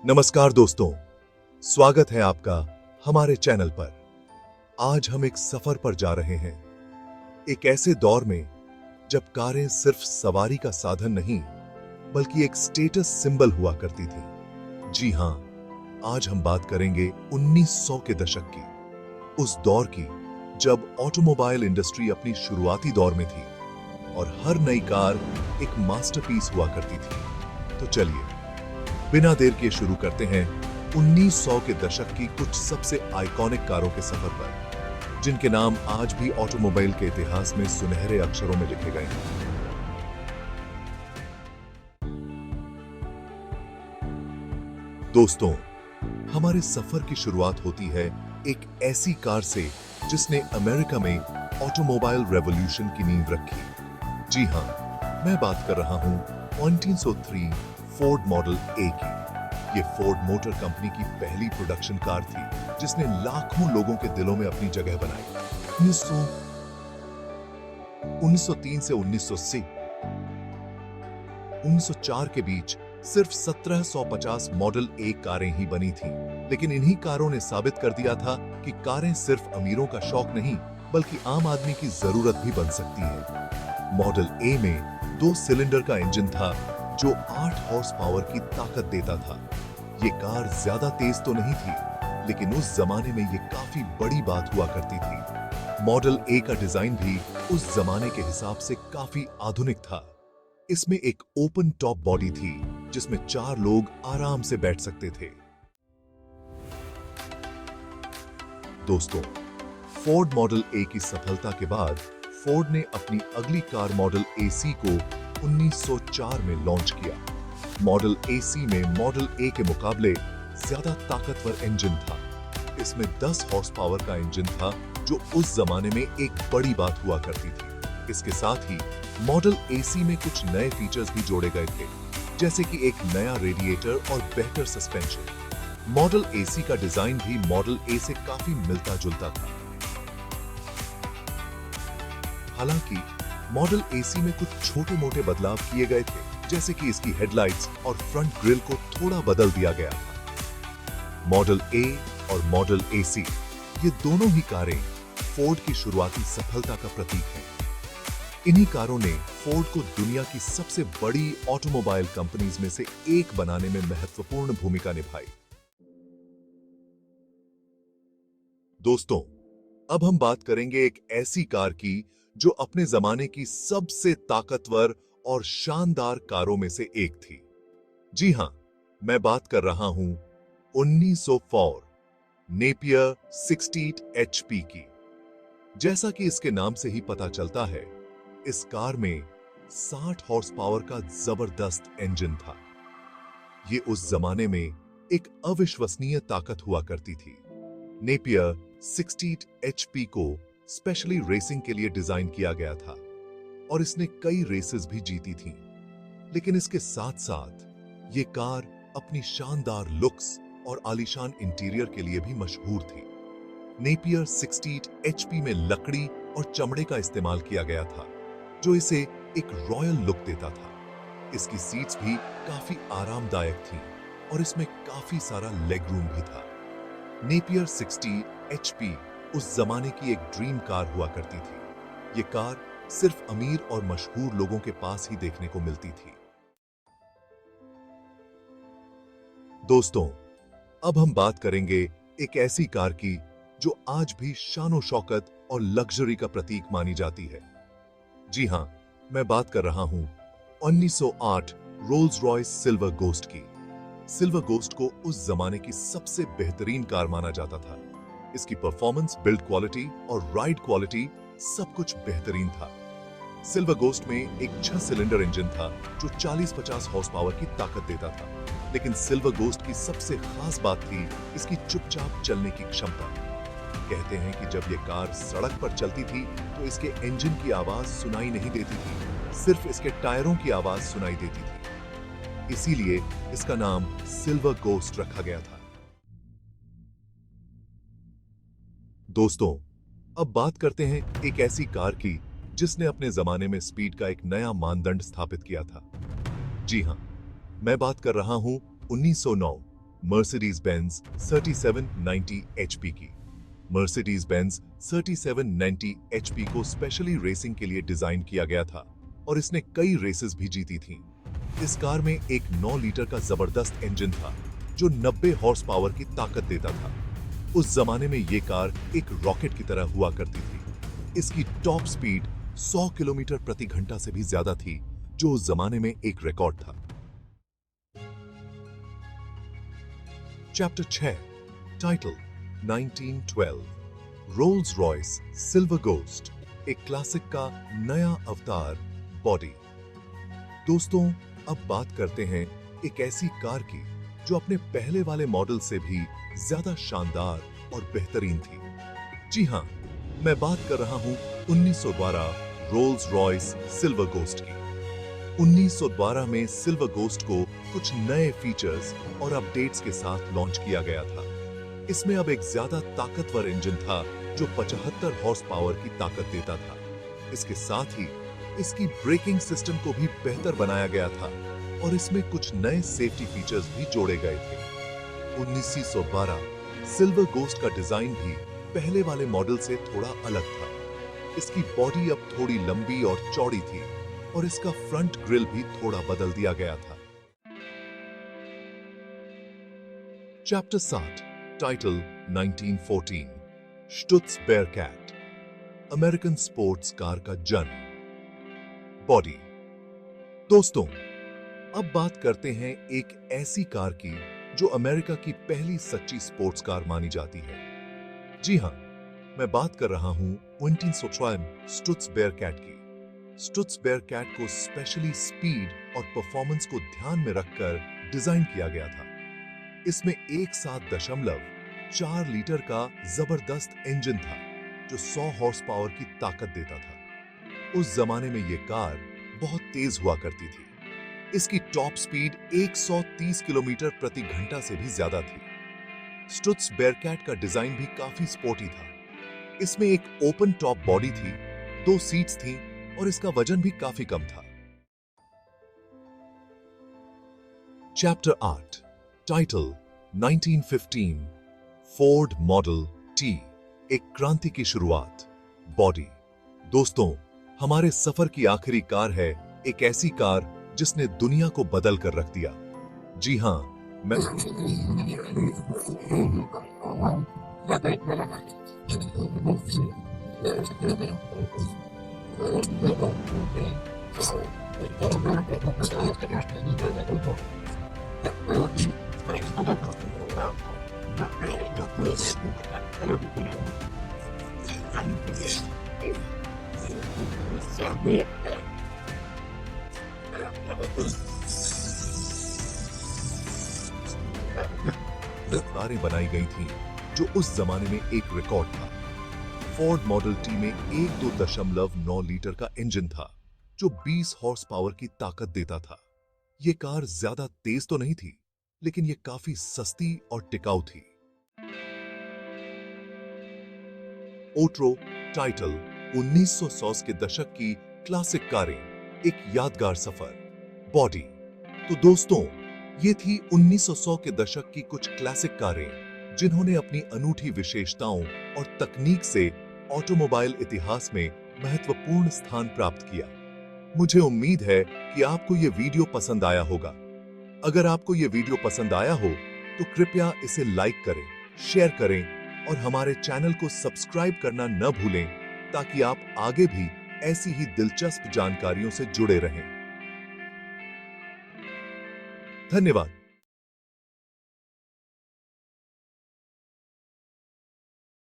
नमस्कार दोस्तों, स्वागत है आपका हमारे चैनल पर। आज हम एक सफर पर जा रहे हैं, एक ऐसे दौर में जब कारें सिर्फ सवारी का साधन नहीं बल्कि एक स्टेटस सिंबल हुआ करती थी। जी हां, आज हम बात करेंगे 1900 के दशक की, उस दौर की जब ऑटोमोबाइल इंडस्ट्री अपनी शुरुआती दौर में थी और हर नई कार एक मास्टरपीस हुआ करती थी। तो चलिए बिना देर किए शुरू करते हैं 1900 के दशक की कुछ सबसे आइकॉनिक कारों के सफर पर, जिनके नाम आज भी ऑटोमोबाइल के इतिहास में सुनहरे अक्षरों में लिखे गए हैं। दोस्तों, हमारे सफर की शुरुआत होती है एक ऐसी कार से जिसने अमेरिका में ऑटोमोबाइल रेवोल्यूशन की नींव रखी। जी हां, मैं बात कर रहा हूं 1903 फोर्ड मॉडल ए की। ये फोर्ड मोटर कंपनी की पहली प्रोडक्शन कार थी जिसने लाखों लोगों के दिलों में अपनी जगह बनाई। 1903 से 1904 के बीच सिर्फ 1750 मॉडल ए कारें ही बनी थीं, लेकिन इन्हीं कारों ने साबित कर दिया था कि कारें सिर्फ अमीरों का शौक नहीं बल्कि आम आदमी की जरूरत भी बन सकती है। मॉडल ए में 2 सिलेंडर का इंजन था जो 8 हॉर्स पावर की ताकत देता था। ये कार ज्यादा तेज तो नहीं थी, लेकिन उस जमाने में ये काफी बड़ी बात हुआ करती थी। मॉडल ए का डिजाइन भी उस जमाने के हिसाब से काफी आधुनिक था। इसमें एक ओपन टॉप बॉडी थी जिसमें 4 लोग आराम से बैठ सकते थे। दोस्तों, फोर्ड मॉडल ए की सफलता के बाद फोर्ड ने अपनी अगली कार मॉडल एसी को 1904 में लॉन्च किया। मॉडल एसी में मॉडल ए के मुकाबले ज्यादा ताकतवर इंजन था। इसमें 10 हॉर्स पावर का इंजन था जो उस जमाने में एक बड़ी बात हुआ करती थी। इसके साथ ही मॉडल एसी में कुछ नए फीचर्स भी जोड़े गए थे, जैसे कि एक नया रेडिएटर और बेहतर सस्पेंशन। मॉडल एसी का डिजाइन भी मॉडल ए से काफी मिलता जुलता था। हालांकि मॉडल एसी में कुछ छोटे मोटे बदलाव किए गए थे, जैसे कि इसकी हेडलाइट्स और फ्रंट ग्रिल को थोड़ा बदल दिया गया था। मॉडल ए और मॉडल एसी, ये दोनों ही कारें फोर्ड की शुरुआती सफलता का प्रतीक हैं। इन्हीं कारों ने फोर्ड को दुनिया की सबसे बड़ी ऑटोमोबाइल कंपनीज में से एक बनाने में महत्वपूर्ण भूमिका निभाई। दोस्तों, अब हम बात करेंगे एक ऐसी कार की जो अपने जमाने की सबसे ताकतवर और शानदार कारों में से एक थी। जी हां, मैं बात कर रहा हूं 1904 नेपियर 60 एचपी की। जैसा कि इसके नाम से ही पता चलता है, इस कार में 60 हॉर्स पावर का जबरदस्त इंजन था। ये उस जमाने में एक अविश्वसनीय ताकत हुआ करती थी। नेपियर 60 एचपी को स्पेशली रेसिंग के लिए डिजाइन किया गया था और इसने कई रेसेस भी जीती थीं। लेकिन इसके साथ साथ ये कार अपनी शानदार लुक्स और आलीशान इंटीरियर के लिए भी मशहूर थी। नेपियर 60 एचपी में लकड़ी और चमड़े का इस्तेमाल किया गया था, जो इसे एक रॉयल लुक देता था। इसकी सीट्स भी काफी आरामदायक थीं और इसमें काफी सारा लेग रूम भी था। नेपियर 60 एचपी उस जमाने की एक ड्रीम कार हुआ करती थी। ये कार सिर्फ अमीर और मशहूर लोगों के पास ही देखने को मिलती थी। दोस्तों, अब हम बात करेंगे एक ऐसी कार की जो आज भी शानो शौकत और लग्जरी का प्रतीक मानी जाती है। जी हां, मैं बात कर रहा हूं 1908 रोल्स रॉयस सिल्वर गोस्ट की। सिल्वर गोस्ट को उस जमाने की सबसे बेहतरीन कार माना जाता था। इसकी परफॉर्मेंस, बिल्ड क्वालिटी और राइड क्वालिटी सब कुछ बेहतरीन था। सिल्वर गोस्ट में एक 6 सिलेंडर इंजन था जो 40-50 हॉर्स पावर की ताकत देता था। लेकिन सिल्वर गोस्ट की सबसे खास बात थी इसकी चुपचाप चलने की क्षमता। कहते हैं कि जब यह कार सड़क पर चलती थी तो इसके इंजन की आवाज सुनाई नहीं देती थी, सिर्फ इसके टायरों की आवाज सुनाई देती थी। इसीलिए इसका नाम सिल्वर गोस्ट रखा गया था। दोस्तों, अब बात करते हैं एक ऐसी कार की जिसने अपने जमाने में स्पीड का एक नया मानदंड स्थापित किया था। जी हां, मैं बात कर रहा हूं 1909 मर्सिडीज बेंज 3790 एचपी की। मर्सिडीज बेंज 3790 एचपी को स्पेशली रेसिंग के लिए डिजाइन किया गया था और इसने कई रेसेस भी जीती थीं। इस कार में एक 9 लीटर का जबरदस्त इंजन था जो 90 हॉर्स पावर की ताकत देता था। उस जमाने में ये कार एक रॉकेट की तरह हुआ करती थी। इसकी टॉप स्पीड 100 किलोमीटर प्रति घंटा से भी ज्यादा थी, जो उस जमाने में एक रिकॉर्ड था। Chapter 6 title 1912 Rolls Royce silver ghost, एक क्लासिक का नया अवतार बॉडी। दोस्तों, अब बात करते हैं एक ऐसी कार की जो अपने पहले वाले मॉडल से भी ज्यादा शानदार और बेहतरीन थी। जी हां, मैं बात कर रहा हूं 1912 रोल्स रॉयस सिल्वर गोस्ट की। 1912 में सिल्वर गोस्ट को कुछ नए फीचर्स और अपडेट्स के साथ लॉन्च किया गया था। इसमें अब एक ज्यादा ताकतवर इंजन था जो 75 हॉर्स पावर की ताकत देता था। इसके साथ ही इसकी ब्रेकिंग सिस्टम को भी बेहतर बनाया गया था और इसमें कुछ नए सेफ्टी फीचर्स भी जोड़े गए थे। 1912 सिल्वर गोस्ट का डिजाइन भी पहले वाले मॉडल से थोड़ा अलग था। इसकी बॉडी अब थोड़ी लंबी और चौड़ी थी और इसका फ्रंट ग्रिल भी थोड़ा बदल दिया गया था। Chapter 7 title 1914 Stutz Bearcat, American sports car का जन्म। बॉडी। दोस्तों, अब बात करते हैं एक ऐसी कार की जो अमेरिका की पहली सच्ची स्पोर्ट्स कार मानी जाती है। जी हां, मैं बात कर रहा हूं 1912 स्टुत्स बेयरकैट की। स्टुत्स बेयरकैट को स्पेशली स्पीड और परफॉर्मेंस को ध्यान में रखकर डिजाइन किया गया था। इसमें 1.4 लीटर का जबरदस्त इंजन था जो 100 हॉर्स पावर की ताकत देता था। उस जमाने में यह कार बहुत तेज हुआ करती थी। इसकी टॉप स्पीड 130 किलोमीटर प्रति घंटा से भी ज्यादा थी। स्टुत्स बेयरकैट का डिजाइन भी काफी स्पोर्टी था। इसमें एक ओपन टॉप बॉडी थी, 2 सीट्स थीं और इसका वजन भी काफी कम था। Chapter 8 title 1915 Ford model T, एक क्रांति की शुरुआत। बॉडी। दोस्तों, हमारे सफर की आखिरी कार है एक ऐसी कार जिसने दुनिया को बदल कर रख दिया। जी हां, मैं कारें बनाई गई थीं जो उस जमाने में एक रिकॉर्ड था। फोर्ड मॉडल टी में 1.9 लीटर का इंजन था जो 20 हॉर्स पावर की ताकत देता था। यह कार ज्यादा तेज तो नहीं थी, लेकिन यह काफी सस्ती और टिकाऊ थी। ओट्रो टाइटल 1900 के दशक की क्लासिक कारें, एक यादगार सफर। बॉडी। तो दोस्तों, ये थी 1900 के दशक की कुछ क्लासिक कारें जिन्होंने अपनी अनूठी विशेषताओं और तकनीक से ऑटोमोबाइल इतिहास में महत्वपूर्ण स्थान प्राप्त किया। मुझे उम्मीद है कि आपको ये वीडियो पसंद आया होगा। अगर आपको ये वीडियो पसंद आया हो तो कृपया इसे लाइक करें, शेयर करें और हमारे चैनल को सब्सक्राइब करना न भूलें ताकि आप आगे भी ऐसी ही दिलचस्प जानकारियों से जुड़े रहें। धन्यवाद।